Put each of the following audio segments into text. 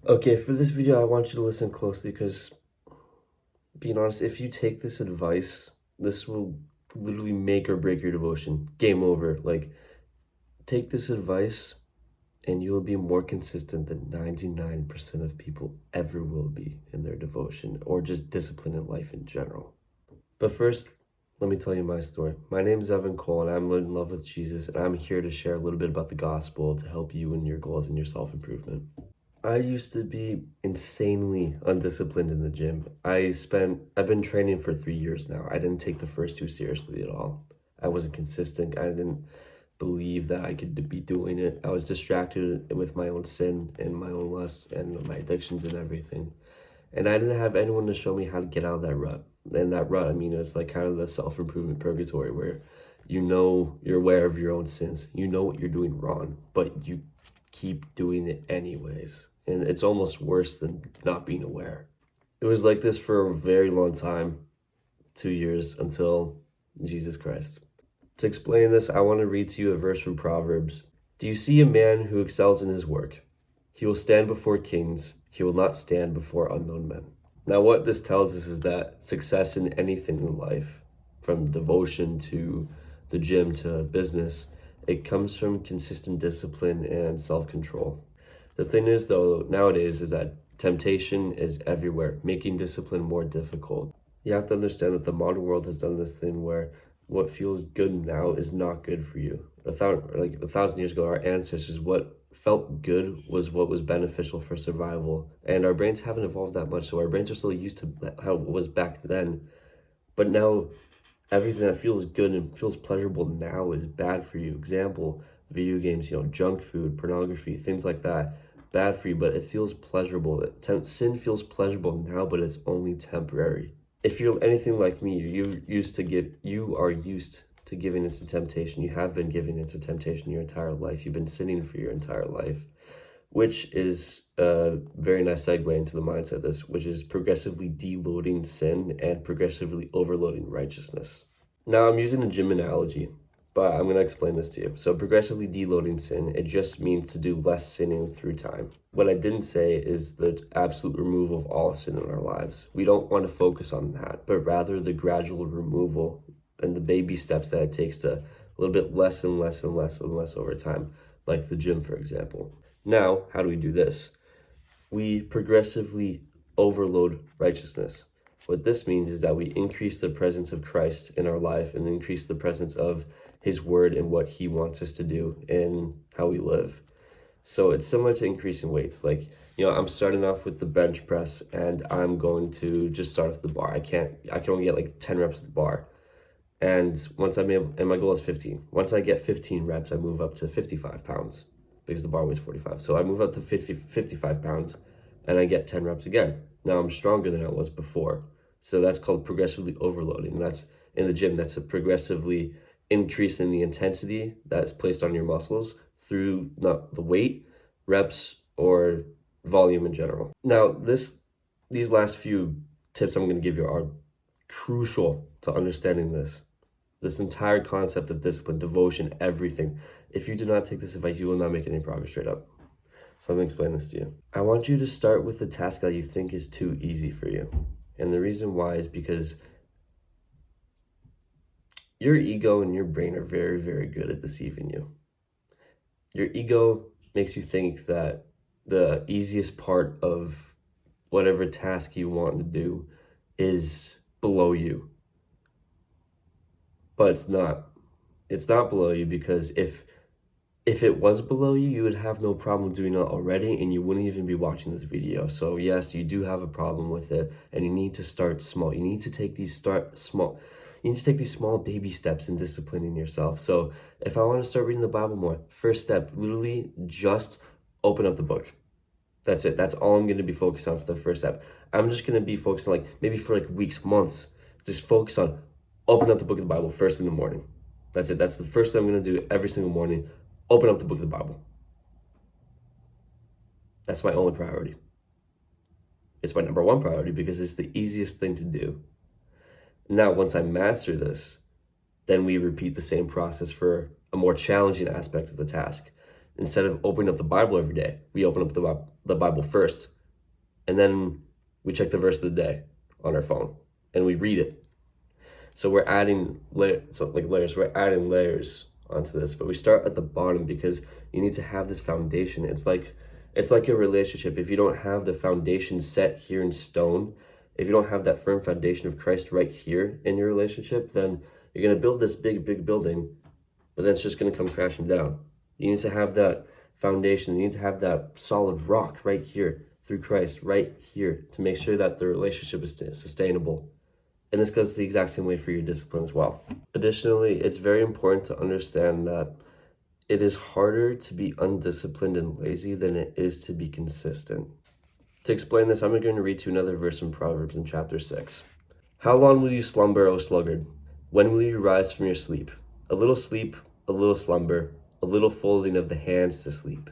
Okay, for this video, I want you to listen closely because, being honest, if you take this advice, this will literally make or break your devotion. Game over. Like, take this advice and you will be more consistent than 99% of people ever will be in their devotion or just discipline in life in general. But first, let me tell you my story. My name is Evan Cole, and I'm in love with Jesus, and I'm here to share a little bit about the gospel to help you in your goals and your self-improvement. I used to be insanely undisciplined in the gym. I've been training for 3 years now. I didn't take the first two seriously at all. I wasn't consistent. I didn't believe that I could be doing it. I was distracted with my own sin and my own lusts and my addictions and everything. And I didn't have anyone to show me how to get out of that rut. And that rut, I mean, it's like kind of the self-improvement purgatory where you're aware of your own sins. You know what you're doing wrong, but you keep doing it anyways. And it's almost worse than not being aware. It was like this for a very long time, 2 years until Jesus Christ. To explain this, I want to read to you a verse from Proverbs. Do you see a man who excels in his work? He will stand before kings. He will not stand before unknown men. Now, what this tells us is that success in anything in life, from devotion to the gym to business, it comes from consistent discipline and self-control. The thing is, though, nowadays is that temptation is everywhere, making discipline more difficult. You have to understand that the modern world has done this thing where what feels good now is not good for you. A thousand years ago, our ancestors, what felt good was what was beneficial for survival. And our brains haven't evolved that much, so our brains are still used to how it was back then. But now, everything that feels good and feels pleasurable now is bad for you. Example, video games, junk food, pornography, things like that. Bad for you, but it feels pleasurable. Sin feels pleasurable now, but it's only temporary. If you're anything like me, you are used to giving into temptation. You have been giving into temptation your entire life. You've been sinning for your entire life, which is a very nice segue into the mindset of this, which is progressively deloading sin and progressively overloading righteousness. Now, I'm using a gym analogy, but I'm going to explain this to you. So progressively deloading sin, it just means to do less sinning through time. What I didn't say is the absolute removal of all sin in our lives. We don't want to focus on that, but rather the gradual removal and the baby steps that it takes to a little bit less and less and less and less over time, like the gym, for example. Now, how do we do this? We progressively overload righteousness. What this means is that we increase the presence of Christ in our life and increase the presence of his word and what he wants us to do and how we live. So it's similar to increasing weights. Like, I'm starting off with the bench press and I'm going to just start with the bar. I can only get like 10 reps at the bar. And and my goal is 15. Once I get 15 reps, I move up to 55 pounds because the bar weighs 45. So I move up to 55 pounds and I get 10 reps again. Now I'm stronger than I was before. So that's called progressively overloading. That's in the gym. That's a progressively increase in the intensity that's placed on your muscles through not the weight, reps, or volume in general. Now, these last few tips I'm going to give you are crucial to understanding this entire concept of discipline, devotion, everything. If you do not take this advice, you will not make any progress straight up. So let me explain this to you. I want you to start with the task that you think is too easy for you. And the reason why is because your ego and your brain are very, very good at deceiving you. Your ego makes you think that the easiest part of whatever task you want to do is below you. But it's not. It's not below you because if it was below you, you would have no problem doing it already and you wouldn't even be watching this video. So yes, you do have a problem with it and you need to start small. You need to take these small baby steps in disciplining yourself. So if I want to start reading the Bible more, first step, literally just open up the book. That's it. That's all I'm going to be focused on for the first step. I'm just going to be focused on maybe for weeks, months, just focus on open up the book of the Bible first in the morning. That's it. That's the first thing I'm going to do every single morning. Open up the book of the Bible. That's my only priority. It's my number one priority because it's the easiest thing to do. Now, once I master this, then we repeat the same process for a more challenging aspect of the task. instead of opening up the Bible every day, we open up the Bible first, and then we check the verse of the day on our phone, and we read it. So we're adding layers. We're adding layers onto this, but we start at the bottom because you need to have this foundation. It's like a relationship. If you don't have the foundation set here in stone, if you don't have that firm foundation of Christ right here in your relationship, then you're gonna build this big building, but then it's just gonna come crashing down. You need to have that foundation. You need to have that solid rock right here through Christ, right here, to make sure that the relationship is sustainable. And this goes the exact same way for your discipline as well. Additionally, it's very important to understand that it is harder to be undisciplined and lazy than it is to be consistent. To explain this, I'm going to read to another verse in Proverbs in chapter 6. How long will you slumber, O sluggard? When will you rise from your sleep, a little slumber, a little folding of the hands to sleep.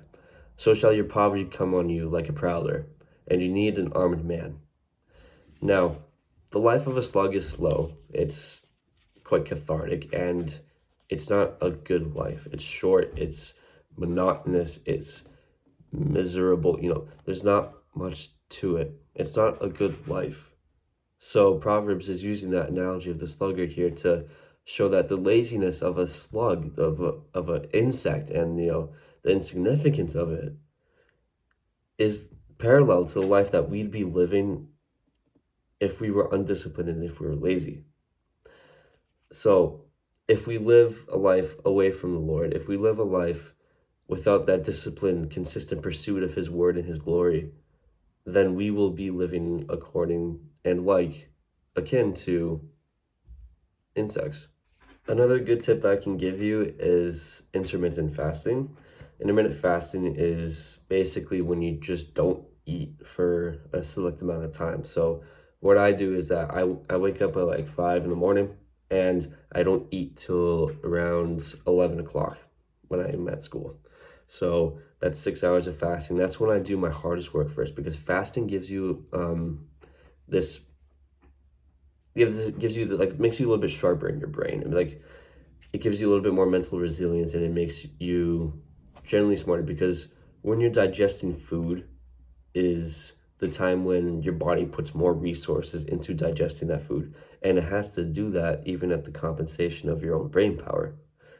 So shall your poverty come on you like a prowler, and you need an armed man. Now, the life of a slug is slow. It's quite cathartic, and it's not a good life. It's short, it's monotonous, it's miserable. There's not much to it. It's not a good life. So Proverbs is using that analogy of the sluggard here to show that the laziness of a slug, of an insect, and the insignificance of it is parallel to the life that we'd be living if we were undisciplined and if we were lazy. So if we live a life away from the Lord, if we live a life without that disciplined, consistent pursuit of his word and his glory, then we will be living according and akin to insects. Another good tip that I can give you is intermittent fasting. Intermittent fasting is basically when you just don't eat for a select amount of time. So what I do is that I wake up at like 5 in the morning, and I don't eat till around 11 o'clock when I'm at school. So that's 6 hours of fasting. That's when I do my hardest work first, because fasting gives you makes you a little bit sharper in your brain. And it gives you a little bit more mental resilience, and it makes you generally smarter, because when you're digesting food is the time when your body puts more resources into digesting that food, and it has to do that even at the compensation of your own brain power.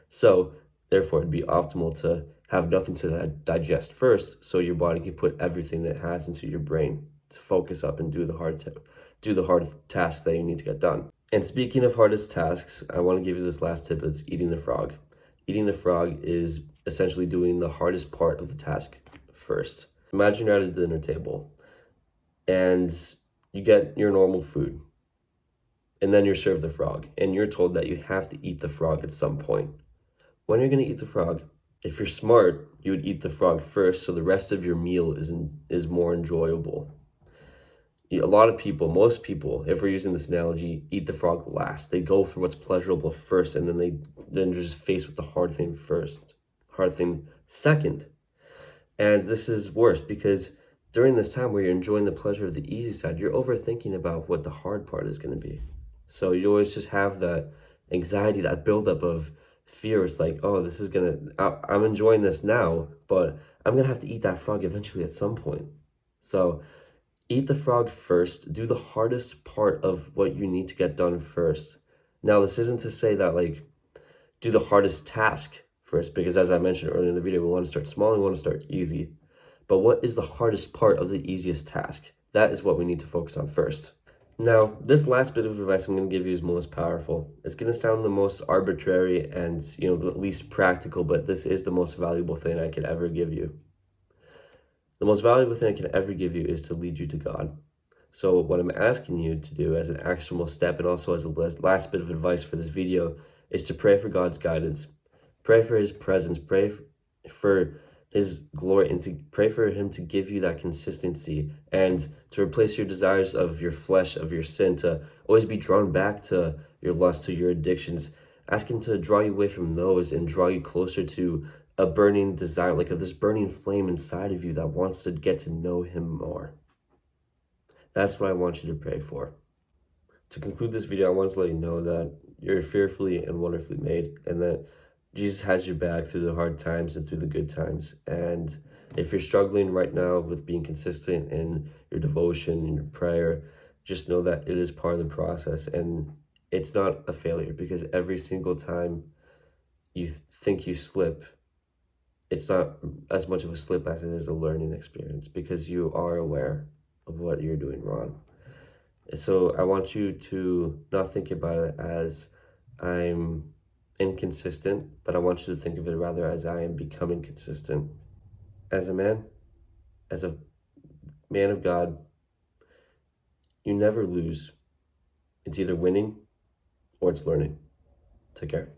So therefore it'd be optimal to have nothing to digest first, so your body can put everything that it has into your brain to focus up and do the hard task that you need to get done. And speaking of hardest tasks, I want to give you this last tip. It's eating the frog. Eating the frog is essentially doing the hardest part of the task first. Imagine you're at a dinner table and you get your normal food, and then you're served the frog, and you're told that you have to eat the frog at some point. When you're going to eat the frog, if you're smart, you would eat the frog first, so the rest of your meal is more enjoyable. A lot of people, most people, if we're using this analogy, eat the frog last. They go for what's pleasurable first, and then they're just faced with the hard thing second. And this is worse, because during this time where you're enjoying the pleasure of the easy side, you're overthinking about what the hard part is going to be. So you always just have that anxiety, that buildup of fear. It's like, oh, I'm enjoying this now, but I'm going to have to eat that frog eventually at some point. So eat the frog first. Do the hardest part of what you need to get done first. Now, this isn't to say that do the hardest task first, because as I mentioned earlier in the video, we want to start small and we want to start easy. But what is the hardest part of the easiest task? That is what we need to focus on first. Now, this last bit of advice I'm going to give you is most powerful. It's going to sound the most arbitrary and, the least practical, but this is the most valuable thing I could ever give you. The most valuable thing I can ever give you is to lead you to God. So what I'm asking you to do as an actionable step, and also as a last bit of advice for this video, is to pray for God's guidance. Pray for his presence. Pray for his glory, and to pray for him to give you that consistency, and to replace your desires of your flesh, of your sin, to always be drawn back to your lust, to your addictions. Ask him to draw you away from those and draw you closer to a burning desire, of this burning flame inside of you that wants to get to know him more. That's what I want you to pray for. To conclude this video, I want to let you know that you're fearfully and wonderfully made, and that Jesus has your back through the hard times and through the good times. And if you're struggling right now with being consistent in your devotion and your prayer, just know that it is part of the process and it's not a failure, because every single time you think you slip, it's not as much of a slip as it is a learning experience, because you are aware of what you're doing wrong. And so I want you to not think about it as I'm inconsistent, but I want you to think of it rather as I am becoming consistent. As a man, as a man of God, you never lose. It's either winning or it's learning. Take care.